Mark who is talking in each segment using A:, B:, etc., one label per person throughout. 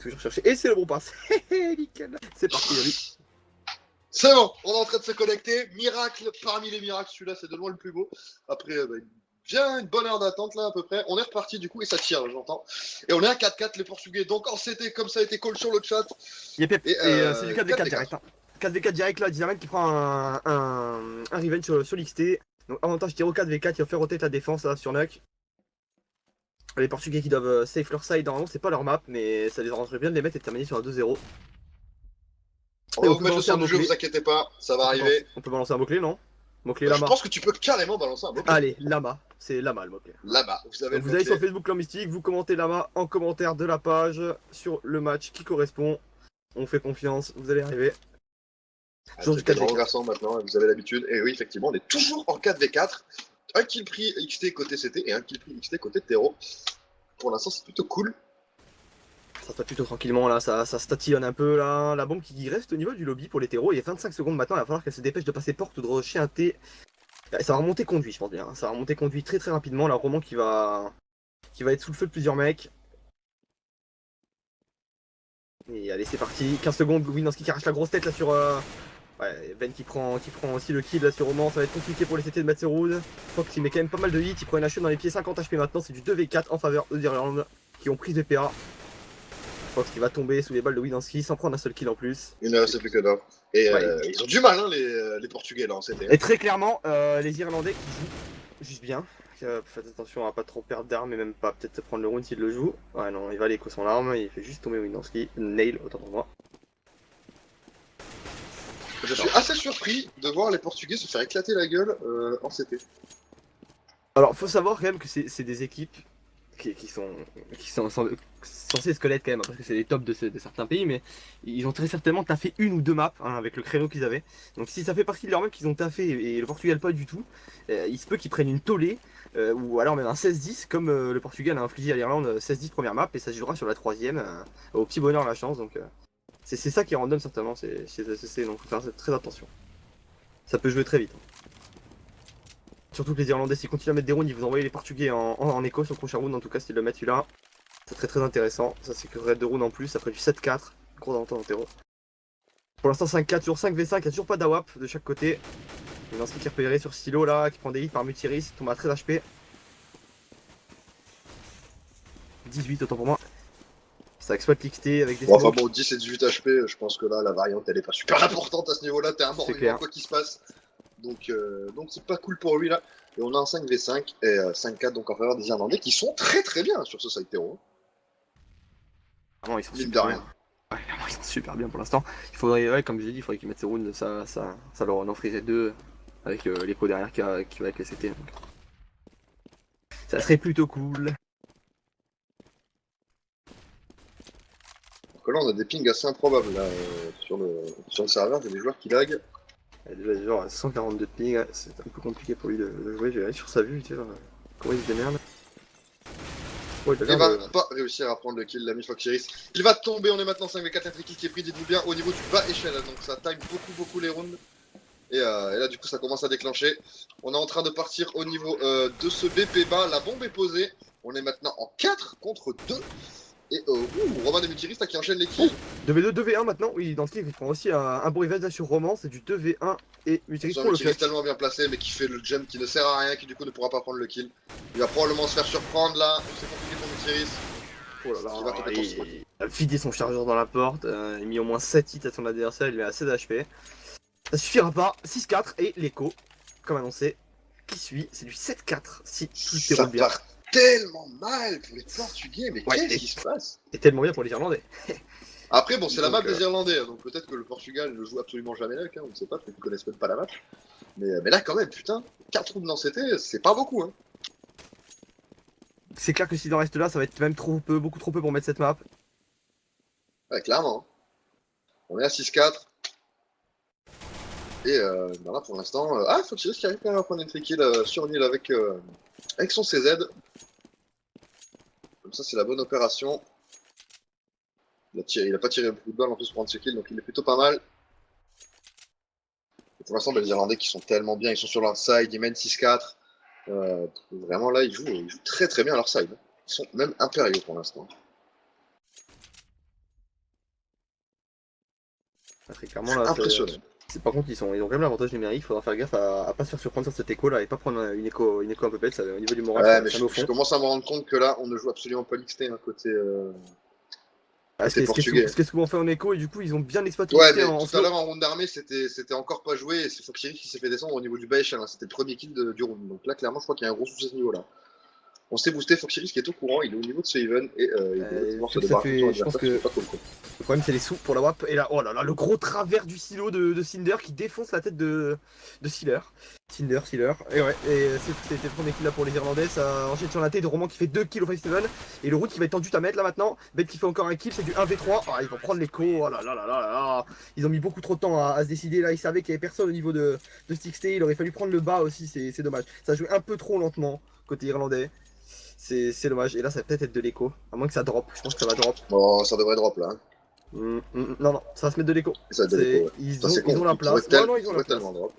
A: Toujours chercher. Et c'est le bon pass. Nickel. C'est parti, Yoli.
B: C'est bon, on est en train de se connecter. Miracle parmi les miracles, celui-là c'est de loin le plus beau. Après, bien une bonne heure d'attente là à peu près. On est reparti du coup et ça tire, j'entends. Et on est à 4-4 les Portugais. Donc en CT comme ça a été call sur le chat.
A: Yep, yep. Et c'est du 4v4 direct. Hein. 4v4 direct là, Dynamite qui prend un revenge sur l'XT. Donc avantage Tiro 4v4, il va faire rotate la défense là sur Nuck. Les Portugais qui doivent safe leur side, normalement c'est pas leur map, mais ça les arrangerait bien de les mettre et de terminer sur un 2-0.
B: On va vous mettre le son du jeu, vous inquiétez pas, ça va arriver.
A: On peut balancer un mot-clé, non? Mot-clé
B: Je
A: Lama.
B: pense que tu peux carrément balancer un mot-clé.
A: Allez, Lama, c'est Lama le mot-clé.
B: Lama, vous avez
A: donc vous allez sur Facebook Clan Mystique, vous commentez Lama en commentaire de la page sur le match qui correspond. On fait confiance, vous allez arriver.
B: Toujours du 4v4 garçon maintenant, vous avez l'habitude. Et oui, effectivement, on est toujours en 4v4. Un kill pris XT côté CT et un kill pris XT côté Tero. Pour l'instant, c'est plutôt cool.
A: Ça se fait plutôt tranquillement là, ça statillonne un peu là. La bombe qui reste au niveau du lobby pour les terreaux. Il y a 25 secondes maintenant, il va falloir qu'elle se dépêche de passer porte ou de rusher un T. Ça va remonter conduit, je pense bien. Ça va remonter conduit très très rapidement. Là, Roman qui va être sous le feu de plusieurs mecs. Et allez, c'est parti. 15 secondes, Winanski qui arrache la grosse tête là sur. Ouais, Ben qui prend aussi le kill là sur Roman. Ça va être compliqué pour les CT de mettre ses routes. Fox il met quand même pas mal de hits. Il prend une HE dans les pieds, 50 HP maintenant. C'est du 2v4 en faveur d'Irlande qui ont pris des PA. Fox qui va tomber sous les balles de Winanski sans prendre un seul kill en plus.
B: Il ne reste plus que d'or. Et ils ont du mal, hein, les Portugais là en CT.
A: Et très clairement, les Irlandais qui jouent juste bien. Faites attention à pas trop perdre d'armes et même pas peut-être prendre le round s'il le joue. Ouais, non, il va aller écho son arme, il fait juste tomber Winanski. Nail, autant pour moi.
B: Je suis assez surpris de voir les Portugais se faire éclater la gueule en CT.
A: Alors, faut savoir quand même que c'est des équipes qui sont censés squelettes quand même, parce que c'est les tops de certains pays, mais ils ont très certainement taffé une ou deux maps hein, avec le créneau qu'ils avaient. Donc si ça fait partie de leur map qu'ils ont taffé et le Portugal pas du tout, il se peut qu'ils prennent une tollée, ou alors même un 16-10, comme le Portugal a infligé à l'Irlande 16-10 première map, et ça se jouera sur la troisième, au petit bonheur la chance, donc c'est ça qui est random certainement chez SSC, donc faut faire très attention. Ça peut jouer très vite. Hein. Surtout que les Irlandais, s'ils continuent à mettre des rounds, ils vous envoient les Portugais en écho sur le prochain round. En tout cas, s'ils le mettent celui-là, c'est très intéressant. Ça sécuriserait 2 rounds en plus. Après du 7-4, gros avantage en terreau. Pour l'instant, 5-4, toujours 5v5. Il n'y a toujours pas d'AWAP de chaque côté. Il y a un qui est repéré sur Stylo là, qui prend des hits par Mutiris, qui tombe à 13 HP. 18 autant pour moi. Ça exploite l'XT avec des
B: bon, enfin bon, 10 et 18 HP, je pense que là, la variante, elle est pas super importante à ce niveau-là. T'es un mort vivant, quoi qu'il se passe. Donc c'est pas cool pour lui là. Et on a un 5v5 et 5-4 donc en faveur des Irlandais qui sont très bien sur ce side terreau.
A: Vraiment, ils sont super bien. Ouais, ils sont super bien pour l'instant. Il faudrait, ouais, comme j'ai dit, il faudrait qu'ils mettent ces rounds, ça leur en offrirait 2 avec l'écho derrière qui va avec les CT. Donc. Ça serait plutôt cool.
B: Donc là on a des pings assez improbables là, sur le serveur, il y a des joueurs qui lag.
A: Il y a déjà genre 142 de ping, c'est un peu compliqué pour lui de jouer, j'ai sur sa vue, tu sais, comment il se démerde.
B: Ouais, il va pas réussir à prendre le kill, l'ami Foxiris. Il va tomber, on est maintenant 5v4, un free kill qui est pris, dites-vous bien, au niveau du bas échelle, donc ça time beaucoup les rounds. Et là du coup ça commence à déclencher. On est en train de partir au niveau de ce BP bas, la bombe est posée. On est maintenant en 4 contre 2. Et Romain Demutiris qui enchaîne les kills.
A: 2v2, 2v1 maintenant, oui, dans ce clip il prend aussi un bon event sur Roman, c'est du 2v1 et Mutiris pour le clutch.
B: Tellement bien placé mais qui fait le gem qui ne sert à rien, qui du coup ne pourra pas prendre le kill. Il va probablement se faire surprendre là, c'est compliqué pour Mutiris.
A: Oh là là, il a vidé son chargeur dans la porte, il a mis au moins 7 hits à son adversaire, il met assez d'HP. Ça suffira pas, 6-4 et l'écho, comme annoncé, qui suit, c'est du 7-4 si tout déroule bien.
B: Tellement mal pour les Portugais, mais qu'est-ce qui se passe?
A: Et tellement bien pour les Irlandais.
B: Après, bon, c'est la map des Irlandais, donc peut-être que le Portugal ne joue absolument jamais là, hein, on ne sait pas, peut-être qu'ils connaissent même pas la map. Mais là, quand même, putain, 4 rounds dans CT, c'est pas beaucoup, hein.
A: C'est clair que s'il en reste là, ça va être même trop peu, beaucoup trop peu pour mettre cette map.
B: Ouais, clairement. On est à 6-4. Et ben là, pour l'instant... Ah, Foxiris qui arrive quand même à prendre une free kill sur Nil avec son CZ. Comme ça, c'est la bonne opération. Il a pas tiré beaucoup de balles en plus pour prendre ce kill, donc il est plutôt pas mal. Et pour l'instant, les Irlandais qui sont tellement bien, ils sont sur leur side, ils mènent 6-4. Vraiment là, ils jouent très bien à leur side. Ils sont même impériaux pour l'instant.
A: Très clairement là,
B: Impressionnant.
A: par contre ils ont quand même l'avantage numérique, faudra faire gaffe à pas se faire surprendre sur cette écho là et pas prendre une écho un peu bête, ça, au niveau du moral,
B: Ouais, mais
A: ça met au
B: je
A: fond.
B: commence à me rendre compte que là, on ne joue absolument pas l'XT hein, côté portugais.
A: Ce qui est souvent fait en écho et du coup ils ont bien exploité
B: Ouais,
A: l'XT
B: mais
A: en
B: tout à
A: slow.
B: l'heure en round d'armée, c'était encore pas joué et c'est Foxy qui s'est fait descendre au niveau du bas échelle. Hein. C'était le premier kill du round. Donc là, clairement, je crois qu'il y a un gros souci à ce niveau-là. On s'est boosté, Foxy qui est au courant, il est au niveau de ce even et il doit pouvoir se
A: Vu que ça
B: débarrasser de son
A: fait, je pense
B: adversaire, ce qui est
A: que
B: pas cool quoi.
A: le problème c'est les sous pour la WAP et là, oh là là, le gros travers du silo de Cinder qui défonce la tête de Sealer. Sealer, et ouais, et c'était le premier kill là pour les Irlandais, ça enchaîne sur la tête de Roman qui fait 2 kills au 5-7, et le route qui va être tendu à mettre là maintenant, Bet qui fait encore un kill, c'est du 1v3, ils vont prendre l'écho, oh là là là là là, ils ont mis beaucoup trop de temps à se décider là, ils savaient qu'il y avait personne au niveau de Stixte, il aurait fallu prendre le bas aussi, c'est dommage, ça a joué un peu trop lentement côté Irlandais. C'est dommage, et là ça va peut-être être de l'écho, à moins que ça drop, je pense que ça va drop.
B: Bon, ça devrait drop là. Hein.
A: Non, non, ça va se mettre de l'écho.
B: Ça va être de l'écho, ouais.
A: Ils ont la place. Non, ils ont la place.
B: Tellement drop.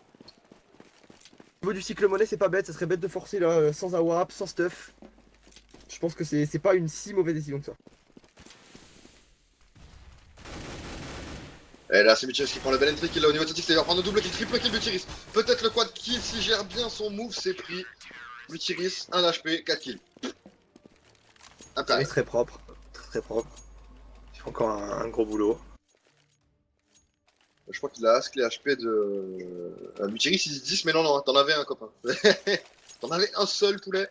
A: Au niveau du cycle monnaie, c'est pas bête, ça serait bête de forcer là, sans AWAP, sans stuff. Je pense que c'est pas une si mauvaise décision que ça.
B: Et là, c'est Mutiris qui prend le bel entry kill là au niveau de Tactics, il va prendre le double kill, triple kill Mutiris. Peut-être le quad kill s'il gère bien son move, c'est pris. Mutiris, 1 HP, 4 kills.
A: C'est très propre, très propre. Il fait encore un gros boulot.
B: Je crois qu'il a ask les HP de. Mutiris il dit 10, mais non, non, t'en avais un copain. T'en avais un seul poulet.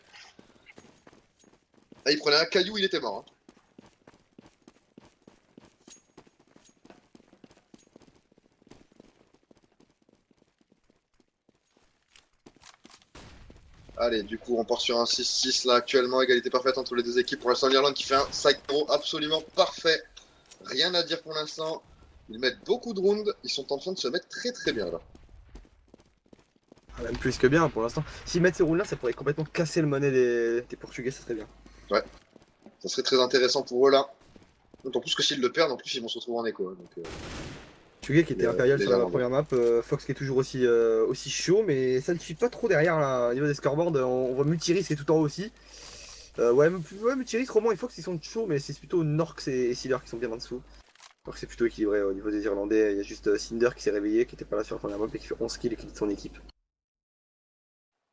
B: Ah, il prenait un caillou, il était mort. Hein. Allez, du coup, on part sur un 6-6 là actuellement, égalité parfaite entre les deux équipes. Pour l'instant, l'Irlande qui fait un side throw absolument parfait. Rien à dire pour l'instant. Ils mettent beaucoup de rounds, ils sont en train de se mettre très très bien là.
A: Même plus que bien pour l'instant. S'ils mettent ces rounds là, ça pourrait complètement casser le monnaie des Portugais, ça serait bien.
B: Ouais, ça serait très intéressant pour eux là. D'autant plus que s'ils le perdent, en plus ils vont se retrouver en écho. Hein, donc,
A: Portugais qui était impérial sur la première map, Fox qui est toujours aussi chaud, mais ça ne suit pas trop derrière là, au niveau des scoreboards. On voit Mutiris qui est tout en haut aussi. Ouais, Mutiris, Roman et Fox ils sont chauds, mais c'est plutôt Norx et Sealer qui sont bien en dessous. Alors que c'est plutôt équilibré au niveau des Irlandais. Il y a juste Cinder qui s'est réveillé, qui était pas là sur la première map et qui fait 11 kills et qui quitte son équipe.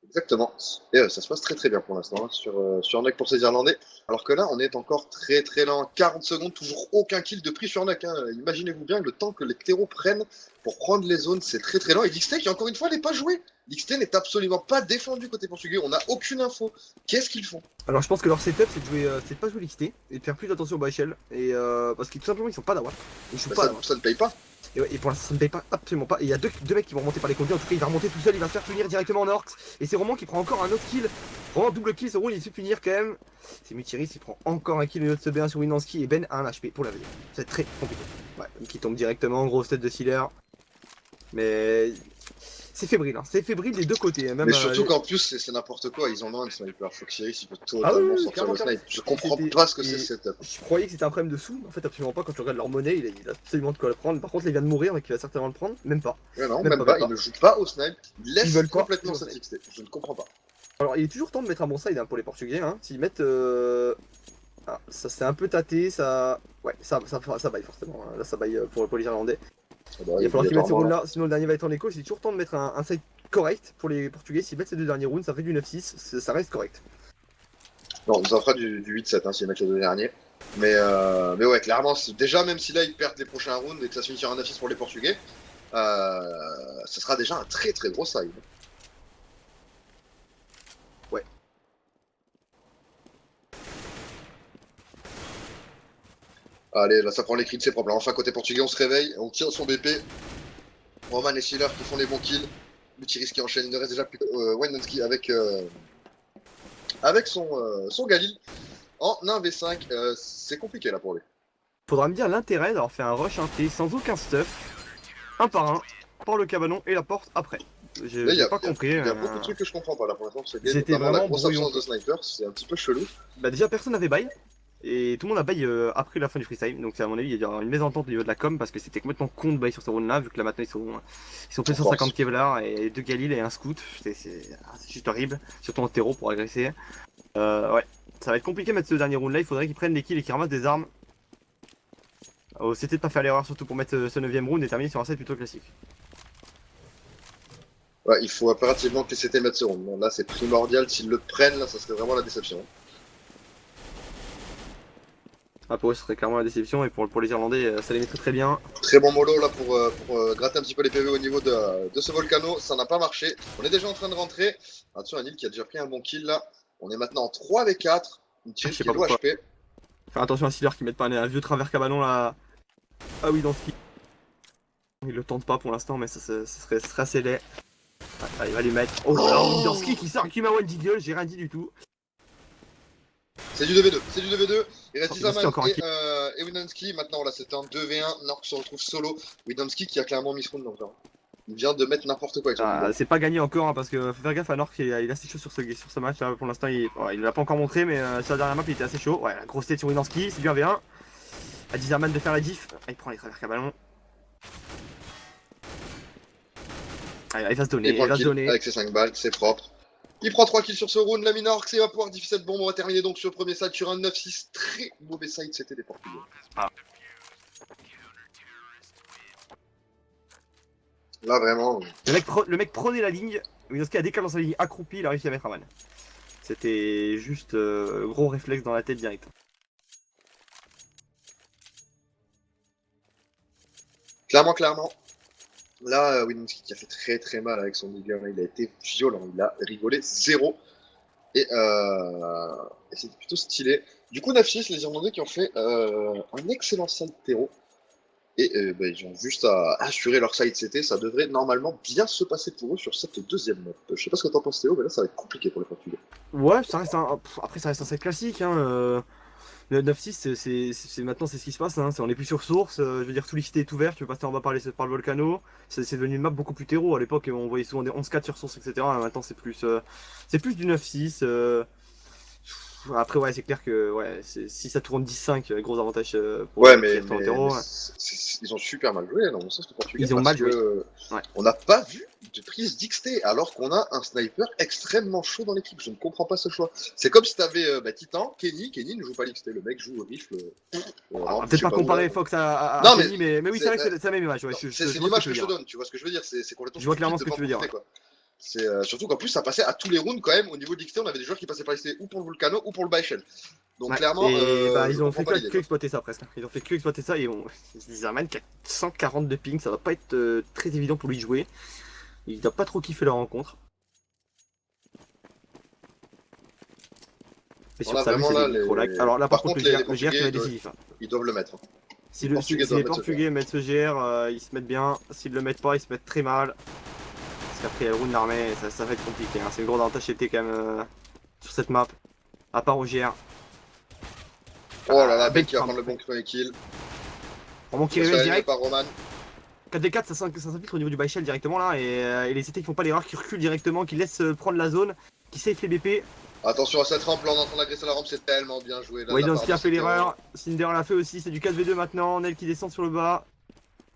B: Exactement. Et ça se passe très très bien pour l'instant hein, sur Nuck pour ces Irlandais. Alors que là, on est encore très très lent. 40 secondes, toujours aucun kill de prix sur Nuck. Hein. Imaginez-vous bien le temps que les Pteros prennent pour prendre les zones, c'est très très lent. Et l'XT qui encore une fois n'est pas joué. L'XT n'est absolument pas défendu côté portugais. On n'a aucune info. Qu'est-ce qu'ils font?
A: Alors je pense que leur setup c'est de pas jouer l'XT et de faire plus attention au bas échelle. Et parce que tout simplement ils sont pas d'AWAP. Ils jouent pas.
B: Ça ne paye pas.
A: Et pour l'instant ça ne paye pas absolument pas. Et il y a deux mecs qui vont remonter par les conduits. En tout cas il va remonter tout seul, il va se faire punir directement en Orcs. Et c'est Roman qui prend encore un autre kill. Vraiment double kill, ce round il se fait punir quand même. C'est Mutiris, il prend encore un kill de ce B1 sur Winanski et Ben a un HP pour la vie. C'est très compliqué. Ouais, qui tombe directement, grosse tête de Sealer. Mais c'est fébrile, hein. C'est fébrile des deux côtés. Même,
B: mais surtout qu'en plus, c'est n'importe quoi. Ils en ont un de sniper. Foxyris, il peut totalement sortir le snipe. Je comprends pas ce que c'est ce setup.
A: Je croyais que c'était un problème de sous, mais en fait, absolument pas. Quand tu regardes leur monnaie, il a absolument de quoi le prendre. Par contre, là, il vient de mourir, donc il va certainement le prendre. Même pas.
B: Ouais, non, même pas. Ils ne jouent pas au snipe. Ils laissent complètement cette XT. Je ne comprends pas.
A: Alors, il est toujours temps de mettre un bon side hein, pour les Portugais. Hein. S'ils mettent. Ah, ça s'est un peu tâté, ça. Ouais, ça baille forcément. Hein. Là, ça baille pour les Irlandais. il va falloir qu'ils mettent ces rounds là, sinon le dernier va être en écho. C'est toujours temps de mettre un side correct pour les Portugais. S'ils mettent ces deux derniers rounds, ça fait du 9-6, ça reste correct.
B: Non, ça fera du 8-7 hein, s'ils mettent les deux derniers. Mais ouais, clairement, déjà, même si là ils perdent les prochains rounds et que ça se finit sur un 9-6 pour les Portugais, ça sera déjà un très très gros side.
A: Ouais.
B: Allez, là ça prend les cris de ses propres. Là, enfin, côté portugais, on se réveille, on tire son BP. Roman et Sealer qui font les bons kills. Mutiris qui enchaîne, il ne reste déjà plus que Winanski avec son Galil en 1v5. C'est compliqué là pour lui.
A: Faudra me dire l'intérêt d'avoir fait un rush inté sans aucun stuff, un par le cabanon et la porte après. J'ai pas compris.
B: Il y a beaucoup de trucs que je comprends pas là pour l'instant.
A: C'était vraiment
B: la grosse absence de sniper, c'est un petit peu chelou.
A: Bah déjà personne n'avait bail. Et tout le monde a bail après la fin du freestyle, donc à mon avis il y a une mésentente au niveau de la com parce que c'était complètement con de bail sur ce round là vu que là maintenant ils sont plus sur 50 Kevlar et 2 Galil et un scout, c'est juste horrible, surtout en terreau pour agresser. Ouais, ça va être compliqué de mettre ce dernier round là, il faudrait qu'ils prennent les kills et qu'ils ramassent des armes. C'était de pas faire l'erreur, surtout pour mettre ce 9ème round et terminer sur un set plutôt classique.
B: Ouais, il faut impérativement que les CT mettent ce round. Bon, là, c'est primordial. S'ils le prennent, là, ça serait vraiment la déception.
A: Ah, pour eux, ce serait clairement la déception, et pour les Irlandais, ça les mettrait très bien.
B: Très bon mollo là pour gratter un petit peu les PV au niveau de ce volcano. Ça n'a pas marché. On est déjà en train de rentrer. Attention, Anil qui a déjà pris un bon kill là. On est maintenant en 3 v 4. Une
A: Je
B: team
A: sais
B: qui est
A: pas
B: low
A: pourquoi.
B: HP.
A: Faire attention à Sealer qui mette pas un vieux travers cabanon là. Ah oui, dans ce qui. Il le tente pas pour l'instant, mais ça serait assez laid. Ah, il va les mettre. Oh là là, Widorsky qui sort avec une One Deagle, j'ai rien dit du tout.
B: C'est du 2v2, c'est du 2v2. Il reste
A: Widomski
B: Izaman
A: encore un kill.
B: et Widomski. Maintenant, là, c'était un 2v1. Nork se retrouve solo. Widomski qui a clairement mis ce round donc là. Il vient de mettre n'importe quoi avec son
A: Ah,
B: leader.
A: c'est pas gagné encore hein, parce que faut faire gaffe à Nork, il a assez chaud sur ce match là. Pour l'instant, il l'a pas encore montré, mais sur la dernière map, il était assez chaud. Ouais, la grosse tête sur Widorsky, c'est bien V1. À Dizerman de faire la diff. Ah, il prend les travers cabanon. Ah, il va se donner,
B: Il prend
A: il
B: le
A: va se
B: kill
A: donner.
B: avec ses 5 balles, c'est propre. Il prend 3 kills sur ce round, la Minorx, et va pouvoir diffuser cette bombe. On va terminer donc sur le premier side sur un 9-6. Très mauvais side, c'était des Portugais.
A: Ah.
B: Là, vraiment.
A: Le mec prenait la ligne, Widorsky a décalé dans sa ligne accroupie, il a réussi à mettre un van. C'était juste gros réflexe dans la tête direct.
B: Clairement. Là, Widomski qui a fait très mal avec son leader, il a été violent, il a rigolé 0. Et c'était plutôt stylé. Du coup, 9-6, les Irlandais qui ont fait un excellent side terreau. Et ils ont juste à assurer leur side CT, ça devrait normalement bien se passer pour eux sur cette deuxième map. Je sais pas ce que t'en penses Théo, mais là ça va être compliqué pour les Portugais.
A: Ouais, ça reste après ça reste un set classique. Hein. Le 9-6, maintenant c'est ce qui se passe. Hein. On est plus sur source. Je veux dire, tout l'XT est ouvert. Tu peux passer en bas par le volcano. C'est devenu une map beaucoup plus terreau. À l'époque, on voyait souvent des 11-4 sur source, etc. Maintenant, c'est plus du 9-6. Après, ouais, c'est clair que ouais, si ça tourne 10-5, gros avantage pour
B: Ouais,
A: qui reste en terreau. Ouais.
B: Ils ont super mal joué dans mon sens, les Portugais.
A: Ils ont mal joué. Ouais.
B: On n'a pas vu de prise d'XT alors qu'on a un sniper extrêmement chaud dans l'équipe. Je ne comprends pas ce choix. C'est comme si t'avais Titan, Kenny ne joue pas l'XT. Le mec joue au rifle.
A: Peut-être pas comparer Fox à
B: non,
A: Kenny, mais oui, c'est vrai que c'est la même image. Ouais,
B: c'est l'image que je te donne, tu vois ce que je veux dire. C'est complètement.
A: Je vois clairement ce que tu veux dire.
B: Ouais. C'est surtout qu'en plus ça passait à tous les rounds quand même. Au niveau de l'XT, on avait des joueurs qui passaient par l'XT ou pour le Volcano ou pour le Baishel. Donc
A: ouais,
B: clairement,
A: ils ont fait que exploiter ça presque. Ils ont fait que exploiter ça et Zizerman qui a 140 de ping, ça va pas être très évident pour lui de jouer. Il doit pas trop kiffer leur rencontre. Et sur sa vue, c'est des gros lags. Alors là par contre le GR qui va être décisif.
B: Ils doivent le mettre.
A: Si les Portugais mettent ce GR, ils se mettent bien. S'ils le mettent pas, ils se mettent très mal. Parce qu'après il y a le round d'armée, ça va être compliqué. Hein. C'est le gros avantage CT quand même sur cette map. À part au GR.
B: Oh là là, Ben qui va prendre le bon premier kill.
A: Vraiment qui réveille direct.
B: Par Roman.
A: 4v4 ça s'infiltre au niveau du Baishel directement là et les CT qui font pas l'erreur, qui reculent directement, qui laissent prendre la zone, qui safe les BP.
B: Attention à cette rampe, là on est en train d'agresser la rampe, c'est tellement bien joué.
A: Widomski a fait l'erreur, Cinder l'a fait aussi, c'est du 4v2 maintenant, Nel qui descend sur le bas.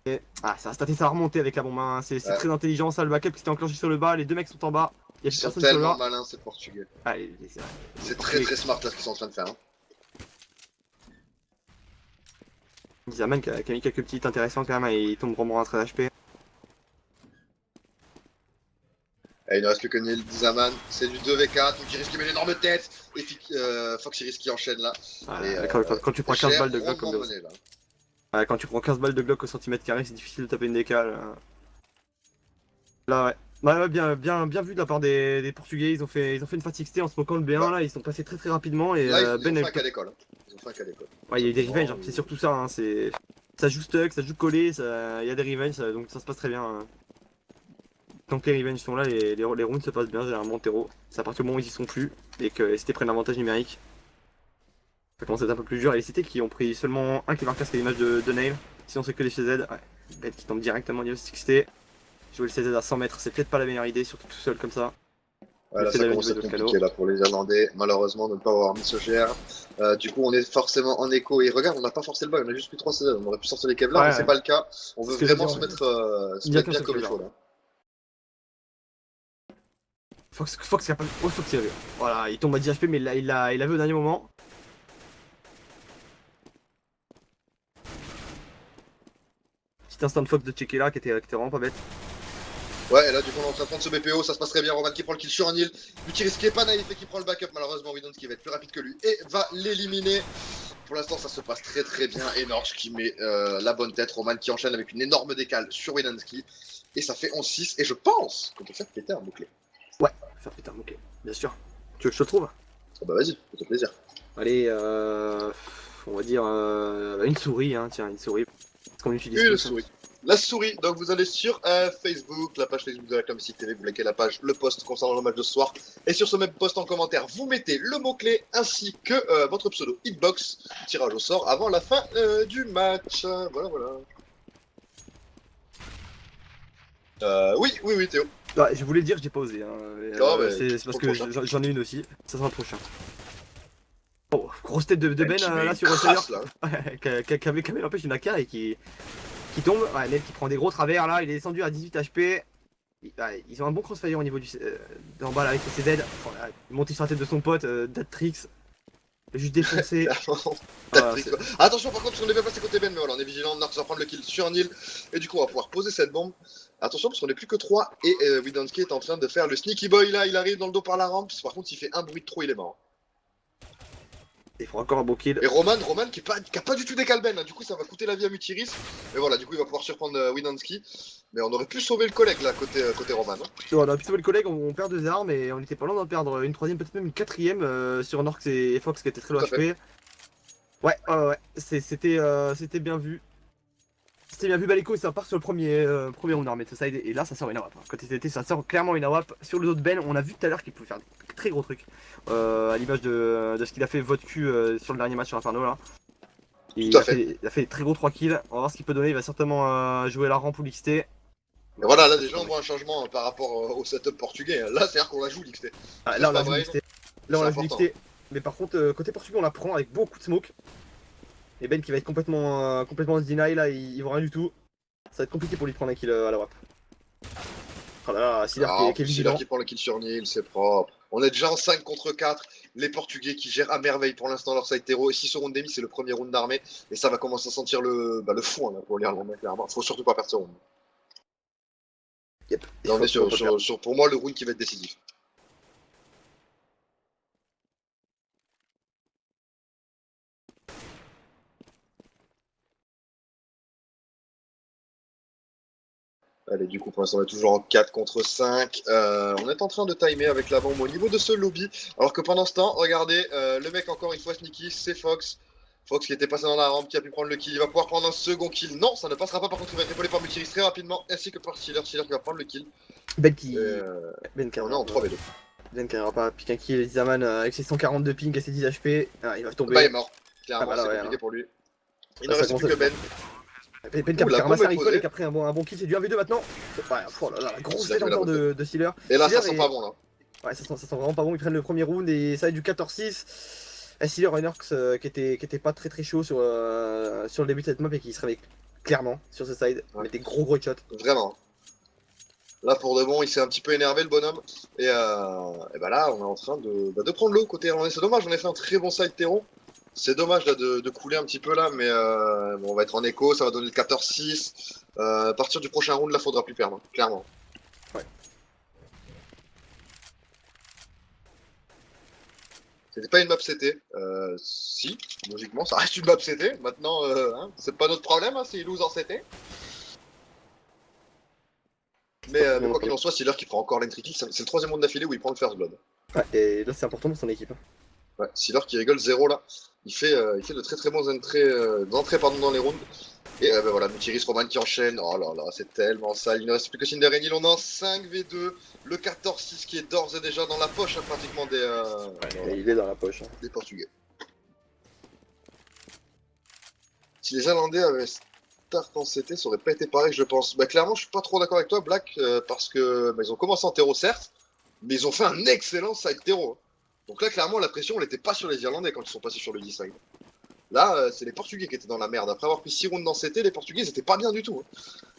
A: Et... Ah ça a staté, ça a remonté avec la bombe, hein. C'est très intelligent ça, le backup qui s'était enclenché sur le bas, les deux mecs sont en bas.
B: Ils sont tellement malins ces Portugais.
A: Ah,
B: c'est très smart là ce qu'ils sont en train de faire. Hein.
A: Dizaman qui a mis quelques petits intéressants quand même, et il tombe vraiment à 13 HP.
B: Et il ne reste plus que Neil Dizaman, c'est du 2v4, donc il risque de mettre une énorme tête. Et Fox qui enchaîne là.
A: Quand tu prends 15 balles de Glock comme ça. Quand tu prends 15 balles de Glock au centimètre carré, c'est difficile de taper une décale. Là ouais. Ouais, bien vu de la part des Portugais, ils ont fait une fatigue XT en se moquant le B1 là, ils sont passés très rapidement et
B: là, ils ont fait un cas d'école.
A: Ouais, il y a eu des revenges, c'est surtout ça, hein. Ça joue stuck, ça joue collé, il y a des revenges, donc ça se passe très bien. Hein. Tant que les revenges sont là, les rounds se passent bien généralement terreau. C'est à partir du moment où ils y sont plus et que les CT prennent l'avantage numérique. Ça commence à être un peu plus dur et les CT qui ont pris seulement un clever casque à l'image de Nail, sinon c'est que les CZ, ouais, bête qui tombe directement au niveau 6T. Jouer le CZ à 100 mètres, c'est peut-être pas la meilleure idée, surtout tout seul comme ça.
B: Ouais, là ça commence à être compliqué là, pour les Irlandais, malheureusement de ne pas avoir mis ce GR. Du coup on est forcément en écho et regarde on n'a pas forcé le bas, on a juste plus 3 CZ, on aurait pu sortir les Kevlar mais c'est pas le cas. On veut vraiment se mettre bien comme il faut là.
A: Fox capable. Oh, Fox il a vu. Voilà, il tombe à 10 HP mais il l'a vu au dernier moment. Petit instant de Fox de checker là qui était vraiment pas bête.
B: Ouais, et là, du coup, on est en train de prendre ce BPO, ça se passe très bien. Roman qui prend le kill sur un heal. Utiris qui est pas naïf et qui prend le backup. Malheureusement, Widons qui va être plus rapide que lui et va l'éliminer. Pour l'instant, ça se passe très très bien. Et Norge qui met la bonne tête. Roman qui enchaîne avec une énorme décale sur Widanski. Et ça fait 11-6. Et je pense qu'on peut faire péter un bouclé.
A: Ouais, faire péter un bouclé, bien sûr. Tu veux que je te trouve?
B: Oh bah vas-y, fais-toi plaisir.
A: Allez, on va dire une souris, hein, tiens, une souris. Parce qu'on utilise
B: Une
A: tous,
B: souris. La souris, donc vous allez sur Facebook, la page Facebook de la Classic TV, vous likez la page, le post concernant le match de ce soir, et sur ce même post en commentaire, vous mettez le mot-clé ainsi que votre pseudo Hitbox, tirage au sort avant la fin du match. Voilà, voilà. Oui, Théo.
A: Ouais, je voulais le dire, j'ai pas osé. Hein.
B: Non, mais
A: c'est parce que j'en ai une aussi, ça sera le prochain. Oh, grosse tête de Ben là sur
B: crasse,
A: Rosailleur,
B: là.
A: qui avait l'empêche une AK et qui tombe. Ouais, Nel qui prend des gros travers là, il est descendu à 18 HP. Ils ont un bon crossfire au niveau d'en bas là avec les CZ. Oh, là, il monte sur la tête de son pote, Datrix. Juste défoncé.
B: Attention par contre, on est bien passé côté Ben, mais voilà, on est vigilant, Narc va prendre le kill sur Neil, et du coup on va pouvoir poser cette bombe. Attention parce qu'on est plus que 3, et Widanski est en train de faire le sneaky boy là, il arrive dans le dos par la rampe, par contre s'il fait un bruit de trop il est mort.
A: Il faut encore un beau kill.
B: Et Roman qui a pas du tout décalé Ben, hein. Du coup ça va coûter la vie à Mutiris, mais voilà, du coup il va pouvoir surprendre Widanski. Mais on aurait pu sauver le collègue là, côté Roman. Hein.
A: On a pu sauver le collègue, on perd 2 armes et on était pas loin d'en perdre une troisième, peut-être même une quatrième sur Norx et Fox qui était très low HP. Ouais, c'était bien vu. C'était bien vu, Baliko, ça part sur le premier round armé de ce side et là ça sort une AWP. Quand il était, ça sort clairement une AWP. Sur le dos de Ben, on a vu tout à l'heure qu'il pouvait faire des très gros trucs. À l'image de ce qu'il a fait votre cul sur le dernier match sur Inferno là. Il a fait des très gros 3 kills. On va voir ce qu'il peut donner. Il va certainement jouer la rampe ou l'XT.
B: Et voilà, là déjà on voit un changement par rapport au setup portugais. Là c'est-à-dire qu'on la joue l'XT.
A: Ah, là on la joue l'XT. Là on la joue l'XT. Mais par contre, côté portugais on la prend avec beaucoup de smoke. Et Ben qui va être complètement deny là, il voit rien du tout. Ça va être compliqué pour lui de prendre un kill à la WAP. Oh là là, Sealer qui est vigilant.
B: Qui prend le kill sur Neil, c'est propre. On est déjà en 5 contre 4. Les Portugais qui gèrent à merveille pour l'instant leur side terreau. Et 6 round demi, c'est le premier round d'armée. Et ça va commencer à sentir le fond là, pour l'Irlande, clairement. Faut surtout pas perdre ce round.
A: Yep.
B: Là, on est sur, pour moi, le round qui va être décisif. Allez, du coup, pour l'instant, on est toujours en 4 contre 5. On est en train de timer avec la bombe au niveau de ce lobby. Alors que pendant ce temps, regardez, le mec, encore une fois, sneaky, c'est Fox. Fox qui était passé dans la rampe, qui a pu prendre le kill. Il va pouvoir prendre un second kill. Non, ça ne passera pas. Par contre, il va être épaulé par Mutiris très rapidement, ainsi que par Sealer. Sealer qui va prendre le kill.
A: Ben qui.
B: Ben qui on est en 3v2.
A: Ben qui n'aura pas piqué un kill. Zaman avec ses 140 de ping et ses 10 HP. Ah, il va tomber.
B: Bah, il est mort. Clairement, c'est compliqué pour lui. Il ne reste plus que Ben.
A: Ben qui a ramassé un recall et qui a pris un bon kill, c'est du 1v2 maintenant. Ouais, oh là là, la grosse tête encore de Sealer.
B: Et là, ça sent pas bon là.
A: Ouais, ça sent vraiment pas bon. Ils prennent le premier round et ça va être du 14-6. Sealer et Norx qui était pas très chaud sur le début de cette map et qui se réveille clairement sur ce side. Ouais. Mais des gros shots.
B: Vraiment. Là pour de bon, il s'est un petit peu énervé le bonhomme. Et bah là, on est en train de prendre l'eau côté irlandais. C'est dommage, on a fait un très bon side terreau. C'est dommage là, de couler un petit peu là, mais bon, on va être en écho, ça va donner le 14-6. À partir du prochain round, là, faudra plus perdre, hein, clairement.
A: Ouais.
B: C'était pas une map CT. Si, logiquement, ça reste une map CT. Maintenant, hein, c'est pas notre problème hein, s'ils lose en CT. Mais quoi qu'il en soit, c'est l'heure qui prend encore l'entry kill. C'est le troisième round d'affilée où il prend le first blood.
A: Ouais, et là, c'est important pour son équipe.
B: Ouais, Sealer qui rigole 0 là, il fait de très bons entrées dans les rounds. Et ben voilà, Mutiris Roman qui enchaîne, oh là là, c'est tellement sale, il ne reste plus que Cinder et Neil, on est en 5v2, le 14-6 qui est d'ores et déjà dans la poche hein, pratiquement des...
A: Ouais, il est dans la poche. Hein.
B: Des Portugais. Si les Irlandais avaient start en CT, ça aurait pas été pareil je pense. Bah clairement je suis pas trop d'accord avec toi Black, parce que bah, ils ont commencé en terreau certes, mais ils ont fait un excellent side terreau. Donc là, clairement, la pression, elle n'était pas sur les Irlandais quand ils sont passés sur le D-side. Là, c'est les Portugais qui étaient dans la merde. Après avoir pris 6 rounds dans CT, les Portugais, ils étaient pas bien du tout. Hein.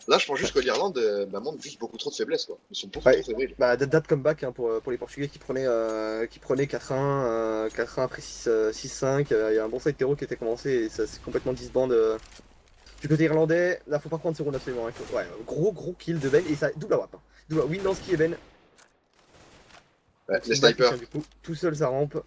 B: Là, je pense juste que l'Irlande montre juste beaucoup trop de faiblesse. Quoi. Ils sont beaucoup trop fébriles.
A: Bah, date comeback hein, pour les Portugais qui prenaient 4-1, 4-1 après 6-5. Il y a un bon side terreau qui était commencé et ça s'est complètement disband Du côté irlandais, là faut pas prendre ce round absolument. Il faut... Ouais, gros kill de Ben et ça double wap. Double Windansky et Ben.
B: Ouais, les
A: Cinder qui
B: snipers.
A: tient du coup tout seul sa rampe.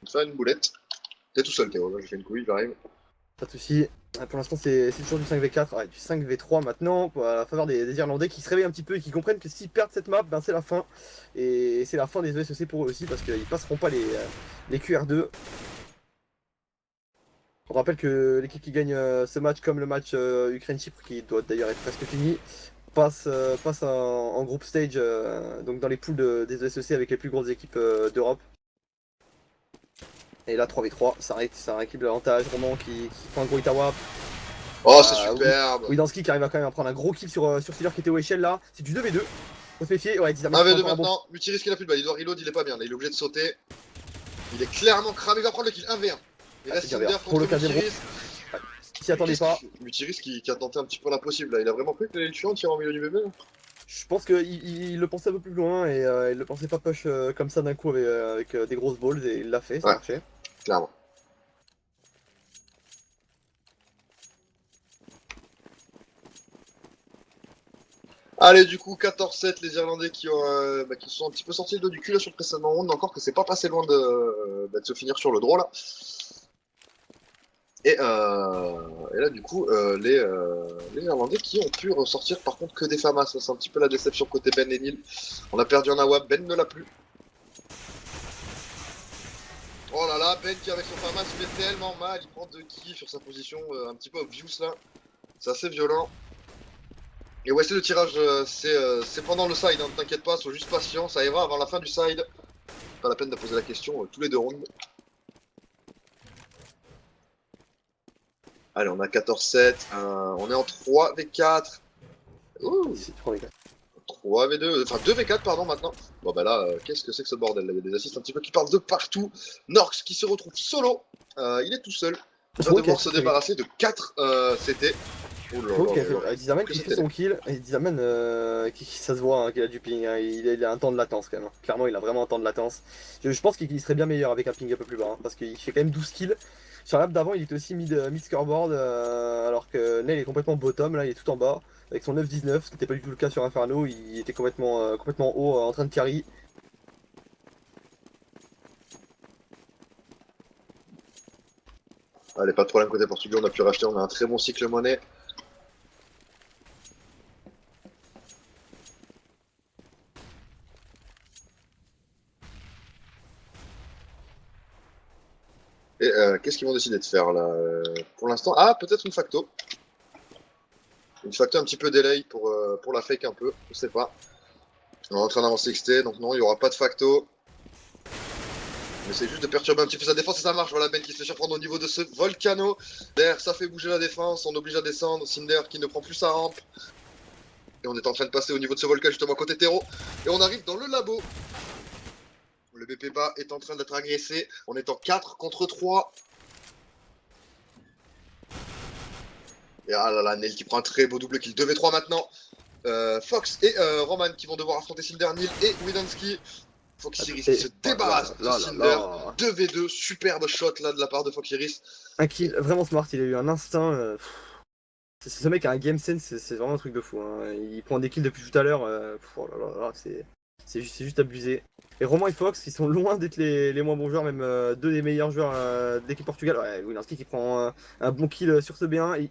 B: On fait une boulette. T'es tout seul Théo, là j'ai fait une couille, j'arrive.
A: Pas de soucis. Pour l'instant, c'est toujours du 5v4, ouais, du 5v3 maintenant, pour la faveur des Irlandais qui se réveillent un petit peu et qui comprennent que s'ils perdent cette map, ben c'est la fin. Et c'est la fin des ESEC pour eux aussi, parce qu'ils passeront pas les QR2. On rappelle que l'équipe qui gagne ce match, comme le match Ukraine-Chypre, qui doit d'ailleurs être presque fini, passe en group stage, donc dans les poules des ESEC avec les plus grosses équipes d'Europe. Et là, 3v3, ça rééquilibre l'avantage. Roman qui prend un gros Itawa.
B: Oh, c'est superbe.
A: Widanski qui arrive à quand même à prendre un gros kill sur Steeler qui était au échelle là. C'est du 2v2. Faut se méfier. Ouais,
B: 1v2 maintenant. Multiris qui n'a plus de balle. Il doit reload, il est pas bien. Là, il est obligé de sauter. Il est clairement cramé. Il va prendre le kill 1v1. Il reste Cinder contre Multiris.
A: S'y attendait pas.
B: Multiris qui a tenté un petit peu l'impossible là. Il a vraiment cru qu'il allait le tuer en tirant au milieu du bébé.
A: Je pense qu'il le pensait un peu plus loin et il le pensait pas push comme ça d'un coup avec des grosses balls et il l'a fait, ça marchait.
B: Clairement. Allez, du coup, 14-7, les Irlandais qui sont un petit peu sortis le dos du cul là, sur le précédent round, encore que c'est pas passé loin de se finir sur le draw là. Et là, du coup, les Irlandais qui ont pu ressortir par contre que des FAMAS. C'est un petit peu la déception côté Ben et Neil. On a perdu un AWAP, Ben ne l'a plus. Oh là là, Ben qui avec son FAMAS fait tellement mal, il prend 2 kills sur sa position un petit peu obvious là. C'est assez violent. Et ouais, c'est le tirage, c'est pendant le side, hein, ne t'inquiète pas, sois juste patient, ça ira avant la fin du side. Pas la peine de poser la question, tous les 2 rounds. Allez, on a 14-7, on est en 3v4. Ouh. 3v2, enfin 2v4 pardon maintenant. Bon bah là, qu'est-ce que c'est que ce bordel là? Il y a des assists un petit peu qui partent de partout. Norx qui se retrouve solo, il est tout seul. Il va devoir se débarrasser de 4 CT.
A: Dizaman qui fait son kill, et Dizaman ça se voit hein, qu'il a du ping, hein. Il a un temps de latence quand même. Clairement il a vraiment un temps de latence. Je pense qu'il serait bien meilleur avec un ping un peu plus bas, hein, parce qu'il fait quand même 12 kills. Sur la map d'avant il était aussi mid scoreboard, alors que Nel est complètement bottom, là il est tout en bas. Avec son 9-19, ce qui n'était pas du tout le cas sur Inferno, il était complètement haut en train de carry.
B: Allez, pas de problème côté portugais, on a pu racheter, on a un très bon cycle monnaie. Et qu'est-ce qu'ils vont décider de faire là pour l'instant? Ah, peut-être une facto. Une facto un petit peu delay pour la fake un peu, je sais pas. On est en train d'avancer XT, donc non, il n'y aura pas de facto. On essaie juste de perturber un petit peu sa défense et ça marche. Voilà Ben qui se fait surprendre au niveau de ce volcano. Derrière, ça fait bouger la défense, on oblige à descendre. Cinder qui ne prend plus sa rampe. Et on est en train de passer au niveau de ce volcan justement côté terreau. Et on arrive dans le labo. Le BP bas est en train d'être agressé. On est en 4 contre 3. Et ah là là, Neil qui prend un très beau double kill. 2v3 maintenant. Fox et Roman qui vont devoir affronter Cinder, Neil et Widanski. Foxiris qui se débarrasse de Cinder. 2v2, superbe shot là de la part de Foxiris.
A: Un kill vraiment smart, il a eu un instinct. Ce mec a un game sense, c'est vraiment un truc de fou. Hein. Il prend des kills depuis tout à l'heure. Oh là là, c'est juste abusé. Et Roman et Fox, qui sont loin d'être les moins bons joueurs, même deux des meilleurs joueurs de l'équipe Portugal. Ouais, Wilanski qui prend un bon kill sur ce B1.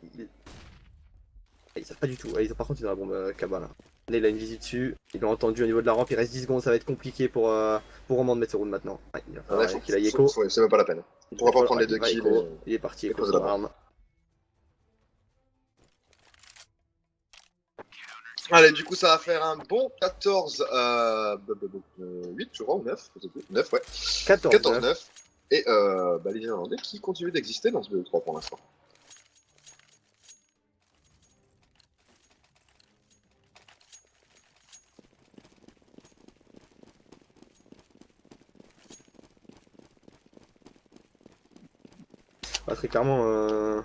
A: Ils savent pas du tout. Par contre, ils ont la bombe Kaba là. Là, il a une visite dessus. Ils l'ont entendu au niveau de la rampe. Il reste 10 secondes. Ça va être compliqué pour Roman de mettre ce round maintenant. Ouais, il va falloir qu'il aille écho.
B: C'est même pas la peine. Il pourra pas prendre les 2 kills.
A: Il est parti. Écho sur l'arme.
B: Allez, du coup, ça va faire un bon 14, 8, je crois, ou 9, 9, ouais. 14-9. Et les Irlandais qui continuent d'exister dans ce BO3 pour l'instant.
A: Très clairement,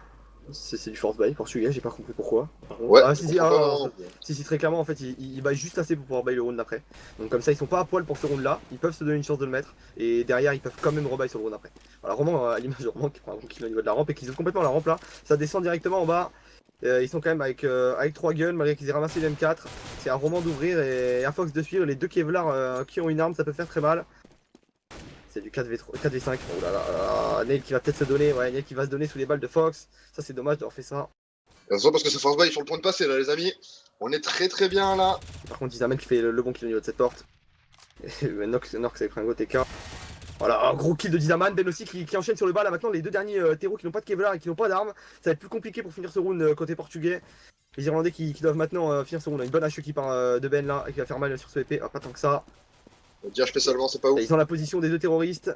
A: C'est du force buy portugais, j'ai pas compris pourquoi.
B: Ouais,
A: Ah
B: je
A: si si,
B: comprends pas vraiment non plus.
A: si très clairement en fait ils buy juste assez pour pouvoir buy le round d'après. Donc comme ça ils sont pas à poil pour ce round là, ils peuvent se donner une chance de le mettre et derrière ils peuvent quand même rebuy sur le round après. Voilà Roman à l'image de Roman qui prend un bon kill au niveau de la rampe et qui ouvre complètement la rampe là, ça descend directement en bas. Ils sont quand même avec 3 guns malgré qu'ils aient ramassé les M4. C'est à Roman d'ouvrir et à Fox de suivre, les deux Kevlar qui ont une arme ça peut faire très mal. C'est du 4v5, oh là là, Nail qui va peut-être se donner, ouais Nail qui va se donner sous les balles de Fox. Ça c'est dommage d'avoir fait ça.
B: Attention parce que ce force buy, ils sont le point de passer là les amis. On est très bien là.
A: Par contre, Dizaman qui fait le bon kill au niveau de cette porte. Et Nox avait pris un gros TK. Voilà, gros kill de Dizaman. Ben aussi qui enchaîne sur le bas là maintenant. Les deux derniers terreaux qui n'ont pas de Kevlar et qui n'ont pas d'armes. Ça va être plus compliqué pour finir ce round côté portugais. Les Irlandais qui doivent maintenant finir ce round. On a une bonne HE qui part de Ben là et qui va faire mal sur ce épée. Ah, pas tant que ça.
B: Dire HP seulement, c'est pas ouf.
A: Ils ont la position des deux terroristes.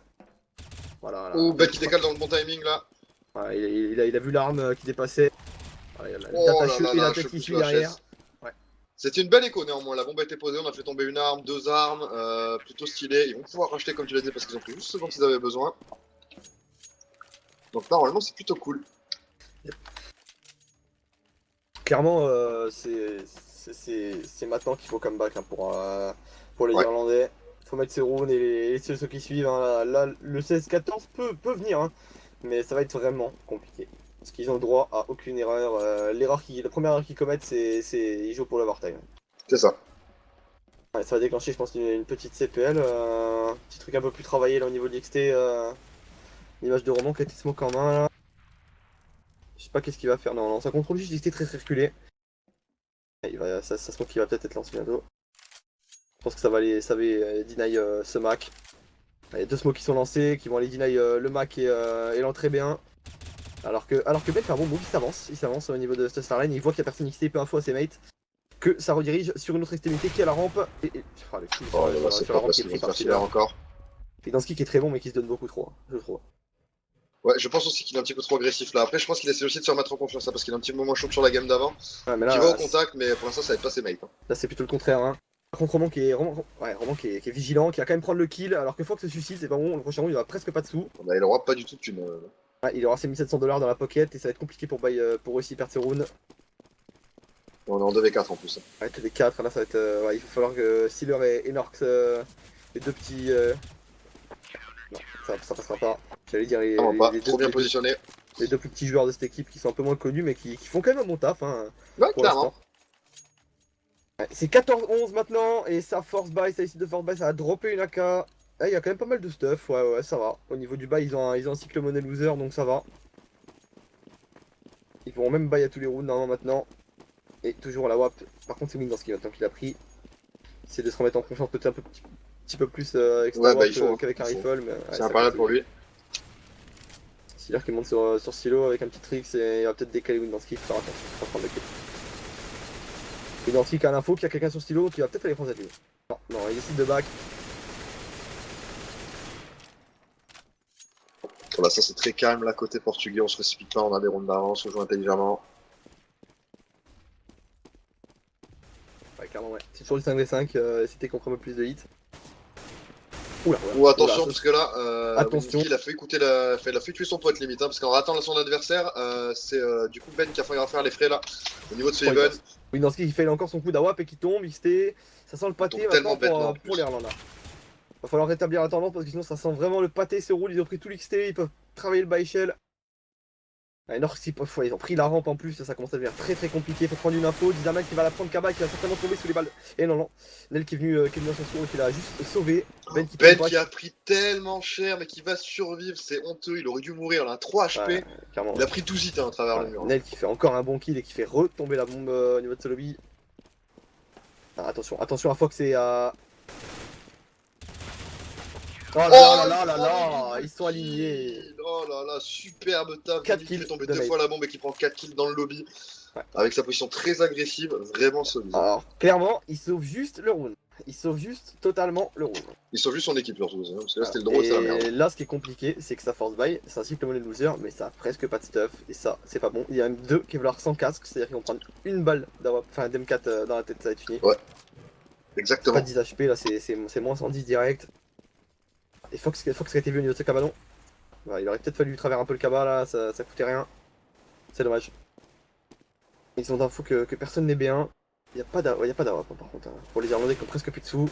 A: Voilà. Là.
B: Oh, Ben qui décale dans le bon timing là.
A: Voilà, il a vu l'arme qui dépassait. Voilà, il y a
B: Oh
A: la
B: là
A: HE
B: là
A: et la
B: là,
A: tête
B: je
A: qui
B: pousse
A: suit
B: la
A: derrière.
B: chaise. C'était une belle écho néanmoins, la bombe a été posée, on a fait tomber une arme, deux armes, plutôt stylé. Ils vont pouvoir racheter comme tu l'as dit parce qu'ils ont pris juste ce dont ils avaient besoin. Donc normalement c'est plutôt cool.
A: Clairement, c'est maintenant qu'il faut comeback hein, pour les
B: Ouais.
A: Irlandais. Il faut mettre ses rounds et ceux qui suivent. Hein. Là, le 16-14 peut venir, hein, mais ça va être vraiment compliqué. Parce qu'ils ont le droit à aucune erreur. La première erreur qu'ils commettent, c'est ils jouent pour l'overtime.
B: C'est ça.
A: Ouais, ça va déclencher, je pense, une petite CPL. Un petit truc un peu plus travaillé là au niveau de l'XT. L'image de Roman qui a été smoke en main là. Je sais pas qu'est-ce qu'il va faire. Non, non, ça contrôle juste l'XT très reculé. Ça smoke qui va peut-être être lancé bientôt. Je pense que ça va deny ce Mac. Il y a deux smokes qui sont lancés, qui vont aller deny le Mac et l'entrée B1. Alors que Ben fait un bon move, il s'avance au niveau de cette Starline, il voit qu'il y a personne XT, peu info à ses mates. Que ça redirige sur une autre extrémité qui est à la rampe. Le kill
B: Oh là là, c'est
A: sur la
B: pas
A: rampe qui est
B: possible,
A: pris
B: ils vont
A: par
B: faire
A: Stealer.
B: filer encore.
A: Et dans ce kick est très bon mais qui se donne beaucoup trop, hein, je trouve.
B: Ouais, je pense aussi qu'il est un petit peu trop agressif là. Après, je pense qu'il essaie aussi de se remettre en confiance là, parce qu'il est un petit peu moins chaud que sur la game d'avant.
A: Ouais, mais
B: Qui va au
A: là,
B: contact, mais pour l'instant ça va être pas ses mates. Hein.
A: là c'est plutôt le contraire. Hein. Par contre, Roman qui est vigilant, qui va quand même prendre le kill, alors que Fox se suicide, c'est pas bon, le prochain round il aura presque pas de sous.
B: On a le roi pas du tout de thune.
A: Ouais, il aura ses 1700$ dans la pocket et ça va être compliqué pour aussi perdre ce round.
B: On est en 2v4 en plus. Hein.
A: Ouais, les 4, là ça va être. Ouais, il va falloir que Stealer et Norx, les deux petits. Non, ça passera pas. J'allais dire
B: Pas, trop bien positionné.
A: Les deux plus petits joueurs de cette équipe qui sont un peu moins connus mais qui font quand même un bon taf hein,
B: Ouais,
A: pour
B: clairement.
A: Ouais, c'est 14-11 maintenant et ça force buy, ça essaie de force buy, ça a droppé une AK. Il y a quand même pas mal de stuff, ouais, ça va. Au niveau du buy, ils ont un cycle money loser donc ça va. Ils pourront même buy à tous les rounds normalement maintenant. Et toujours la WAP. Par contre, c'est Windows qui maintenant qu'il a pris. C'est de se remettre en confiance peut-être un petit peu plus avec
B: Ouais, bah,
A: WAP qu'avec un rifle.
B: C'est impérial pour lui.
A: Stealer qui monte sur silo avec un petit trick et il va peut-être décaler Windansky, faut faire attention, faut pas prendre le kill. Windansky qui a l'info qu'il y a quelqu'un sur silo qui va peut-être aller prendre cette ligne. Non, non, il décide de back.
B: Voilà, ça c'est très calme là, côté portugais, on se précipite pas, on a des rounds d'avance, on joue intelligemment.
A: Ouais, clairement, ouais. C'est toujours du 5v5, c'était qu'on prend un peu plus de hits. Oula,
B: Ou attention, parce que là,
A: attention.
B: Il a fait tuer son pote limite, hein, parce qu'en ratant son adversaire, c'est du coup Ben qui a failli faire les frais là, au niveau de ce even.
A: Windansky qui fait encore son coup d'awap et qui tombe, XT. Ça sent le pâté maintenant pour l'Irlande. Va falloir rétablir la tendance parce que sinon ça sent vraiment le pâté, ce roule, ils ont pris tout l'XT, ils peuvent travailler le by shell. Norx, ils ont pris la rampe en plus, ça commence à devenir très compliqué, faut prendre une info, Dizaman qui va la prendre Kaba qui va certainement tomber sous les balles. Et non, Nel qui est venu dans son tour et qui l'a juste sauvé.
B: Ben qui a pris tellement cher mais qui va survivre, c'est honteux, il aurait dû mourir, là, 3 HP. Ouais, il a pris 12 hits hein, à travers le mur.
A: Nel qui fait encore un bon kill et qui fait retomber la bombe au niveau de ce lobby. Ah, attention à Fox et à... Oh là, ils sont alignés.
B: Oh là là, superbe taf.
A: 4
B: kills.
A: Qui
B: fait tomber 2 fois la bombe et qui prend 4 kills dans le lobby. Ouais. Avec sa position très agressive, vraiment solide.
A: Alors, clairement, il sauve juste le round. Il sauve juste totalement le round.
B: Il sauve juste son équipe surtout, hein, parce que là c'était le droit, c'est la merde.
A: Et là, ce qui est compliqué, c'est que ça force buy, c'est un cycle money loser, mais ça a presque pas de stuff, et ça, c'est pas bon. Il y a même deux Kevlar sans casque, c'est-à-dire qu'ils vont prendre une balle, enfin d'M4 dans la tête, ça va être fini.
B: Ouais, exactement.
A: Pas 10 HP, là, c'est moins 110 direct. Et Fox qui a été vu au niveau de ce cabanon. Ouais, il aurait peut-être fallu lui travers un peu le cabas là, ça coûtait rien. C'est dommage. Ils ont d'infos que personne n'est bien. Il n'y a pas d'AWP par contre. Hein. Pour les Irlandais qui ont presque plus de sous.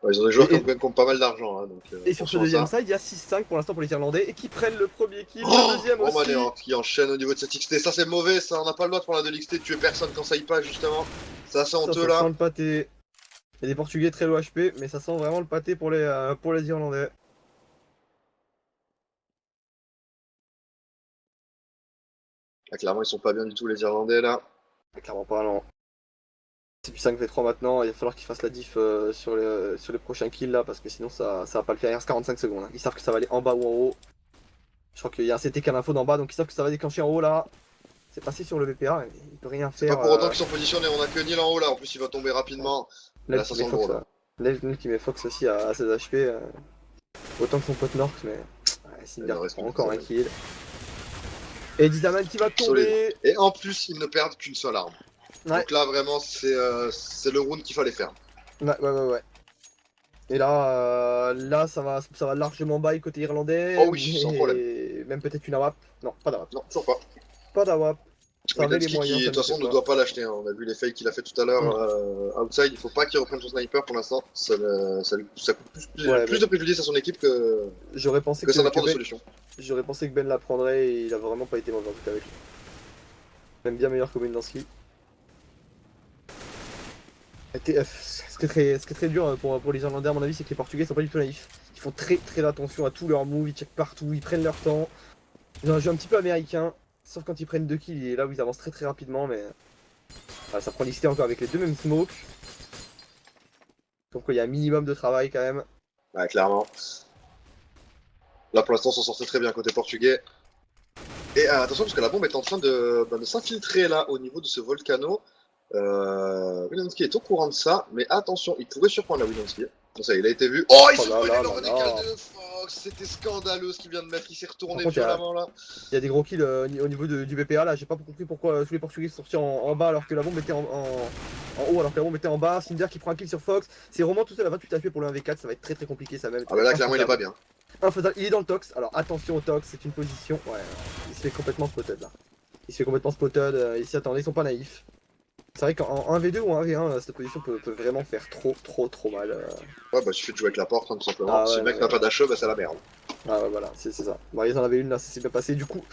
B: Ouais, ils ont des joueurs qui ont pas mal d'argent. Hein, donc,
A: et sur ce deuxième side, il y a 6-5 pour l'instant pour les Irlandais et qui prennent le premier kill, le deuxième aussi.
B: Romanéant qui enchaîne au niveau de cette XT. Ça c'est mauvais, ça on n'a pas le droit de prendre la de l'XT, de tuer personne quand ça y passe justement. Ça sent honteux là.
A: Ça sent le pâté. Il y a des Portugais très low HP, mais ça sent vraiment le pâté pour les Irlandais.
B: Ah, clairement ils sont pas bien du tout les Irlandais là.
A: Clairement pas, non. C'est du 5v3 maintenant, il va falloir qu'ils fassent la diff sur les prochains kills là, parce que sinon ça va pas le faire. Il reste 45 secondes. Hein. Ils savent que ça va aller en bas ou en haut. Je crois qu'il y a un CT qui a l'info d'en bas, donc ils savent que ça va déclencher en haut là. C'est passé sur le VPA, il peut rien faire.
B: C'est pas pour autant qu'ils sont positionnés, on a que Neil en haut là, en plus il va tomber rapidement.
A: Là, ça sent gros là. Nel qui met Fox aussi à 16 HP. Autant que son pote Norx, mais Cinder prend encore un kill. Et Dizaman qui va tomber.
B: Et en plus, ils ne perdent qu'une seule arme.
A: Ouais.
B: Donc là, vraiment, c'est le round qu'il fallait faire.
A: Ouais. Et là, ça va largement bail côté irlandais.
B: Oh oui, sans problème.
A: Même peut-être une AWAP. Non, pas d'AWAP.
B: Non, toujours pas.
A: Pas d'AWAP.
B: Wilanski qui, de toute façon, ne doit pas l'acheter. Hein. On a vu les fakes qu'il a fait tout à l'heure outside. Il faut pas qu'il reprenne son sniper pour l'instant. Ça coûte plus de préjudice à son équipe que ça n'apporte de solution.
A: J'aurais pensé que Ben la prendrait et il a vraiment pas été mauvais en tout cas avec lui. Même bien meilleur que Wilanski. Ce qui est très dur pour les Irlandais à mon avis, c'est que les Portugais sont pas du tout naïfs. Ils font très attention à tous leurs moves, ils checkent partout, ils prennent leur temps. Ils ont un jeu un petit peu américain, sauf quand ils prennent 2 kills et là où ils avancent très rapidement, mais ça prend l'XT encore avec les deux mêmes smokes. Donc il y a un minimum de travail quand même.
B: Ouais, clairement. Là pour l'instant, on s'en sortait très bien côté portugais. Et attention parce que la bombe est en train de s'infiltrer là au niveau de ce volcano. Wilanski est au courant de ça, mais attention, il pourrait surprendre la Wilanski. Bon, ça, il a été vu. Oh, il s'est brûlé le redécal de Fox. C'était scandaleux ce qu'il vient de mettre. Il s'est retourné violemment là.
A: Il y a des gros kills au niveau du BPA là. J'ai pas compris pourquoi tous les Portugais sont sortis en bas alors que la bombe était en haut, alors que la bombe était en bas. Cinder qui prend un kill sur Fox. C'est vraiment tout seul à 28 HP pour le 1v4. Ça va être très compliqué ça même.
B: Ah, bah là, clairement, il est pas bien.
A: Il est dans le tox. Alors attention au tox, c'est une position. Ouais, il se fait complètement spotted là. Il se fait complètement spotted. Il s'y attendait, ils sont pas naïfs. C'est vrai qu'en 1v2 ou 1v1, cette position peut vraiment faire trop mal.
B: Ouais, bah il suffit de jouer avec la porte, hein, tout simplement. Si le mec n'a pas d'HE, bah c'est la merde.
A: Ah ouais, voilà, c'est ça. Bon, ils en avaient une là, ça s'est bien passé. Du coup,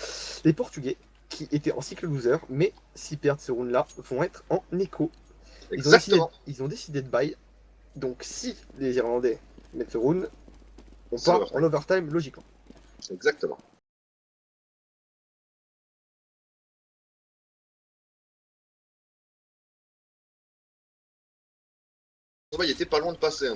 A: les Portugais, qui étaient en cycle loser, mais s'ils perdent ce round là, vont être en écho.
B: Exactement.
A: Ils ont décidé de buy. Donc si les Irlandais mettent ce round, on part en overtime logiquement.
B: Exactement. Il était pas loin de passer. Hein.